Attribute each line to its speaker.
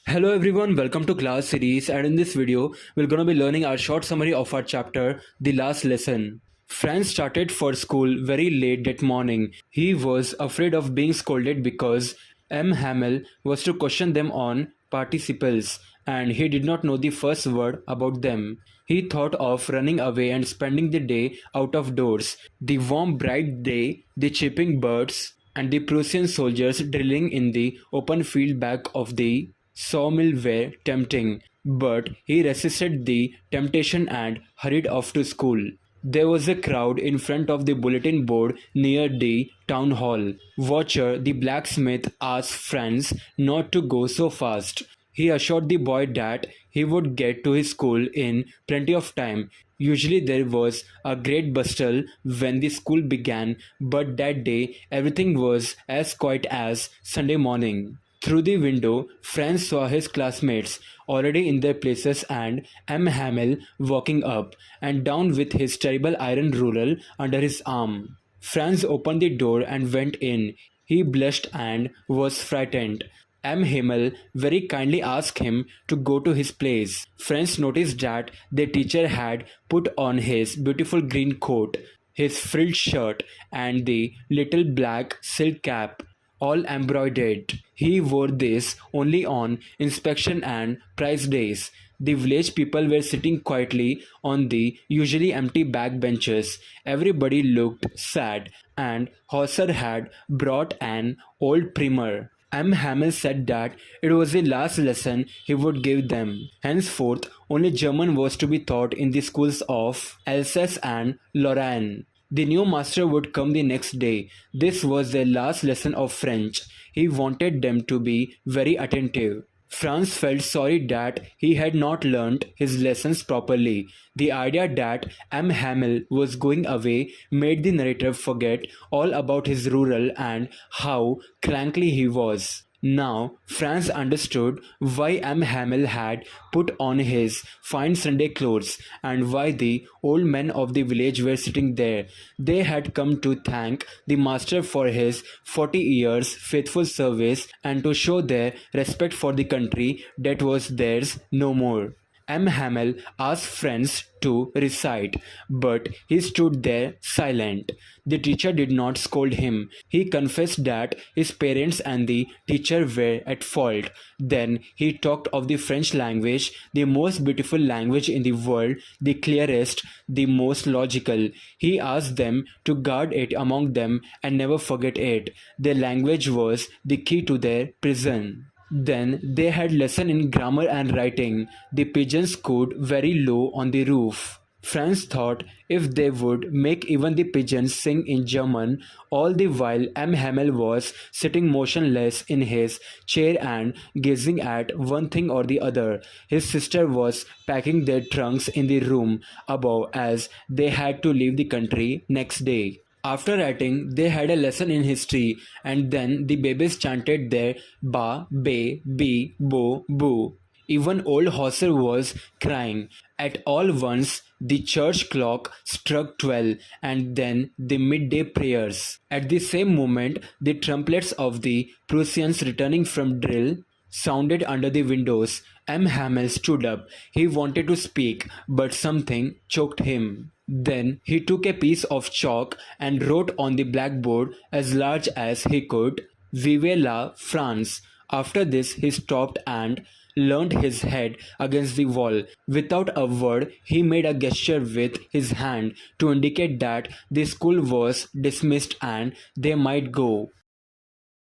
Speaker 1: Hello everyone, welcome to class series, and in this video we're gonna be learning our short summary of our chapter, The Last Lesson. Franz started for school very late that morning. He was afraid of being scolded because M. Hamel was to question them on participles and he did not know the first word about them. He thought of running away and spending the day out of doors. The warm bright day, the chirping birds, and the Prussian soldiers drilling in the open field back of the sawmill were tempting, but he resisted the temptation and hurried off to school. There was a crowd in front of the bulletin board near the town hall. Watcher, the blacksmith, asked Franz not to go so fast. He assured the boy that he would get to his school in plenty of time. Usually there was a great bustle when the school began, but that day everything was as quiet as Sunday morning. Through the window, Franz saw his classmates already in their places and M. Hamel walking up and down with his terrible iron ruler under his arm. Franz opened the door and went in. He blushed and was frightened. M. Hamel very kindly asked him to go to his place. Franz noticed that the teacher had put on his beautiful green coat, his frilled shirt, and the little black silk cap, all embroidered. He wore this only on inspection and prize days. The village people were sitting quietly on the usually empty back benches. Everybody looked sad, and Hauser had brought an old primer. M. Hamel said that it was the last lesson he would give them. Henceforth, only German was to be taught in the schools of Alsace and Lorraine. The new master would come the next day. This was their last lesson of French. He wanted them to be very attentive. Franz felt sorry that he had not learnt his lessons properly. The idea that M. Hamel was going away made the narrator forget all about his rural and how cranky he was. Now, Franz understood why M. Hamel had put on his fine Sunday clothes and why the old men of the village were sitting there. They had come to thank the master for his 40 years' faithful service and to show their respect for the country that was theirs no more. M. Hamel asked Franz to recite, but he stood there silent. The teacher did not scold him. He confessed that his parents and the teacher were at fault. Then he talked of the French language, the most beautiful language in the world, the clearest, the most logical. He asked them to guard it among them and never forget it. Their language was the key to their prison. Then they had lesson in grammar and writing. The pigeons cooed very low on the roof. Franz thought if they would make even the pigeons sing in German, all the while M. Hamel was sitting motionless in his chair and gazing at one thing or the other. His sister was packing their trunks in the room above as they had to leave the country next day. After writing, they had a lesson in history, and then the babies chanted their ba, be, bi, bo, boo. Even old Hauser was crying. At all once, the church clock struck 12, and then the midday prayers. At the same moment, the trumpets of the Prussians returning from drill sounded under the windows. M. Hamel stood up. He wanted to speak, but something choked him. Then he took a piece of chalk and wrote on the blackboard as large as he could, Vive la France. After this he stopped and leaned his head against the wall. Without a word, he made a gesture with his hand to indicate that the school was dismissed and they might go.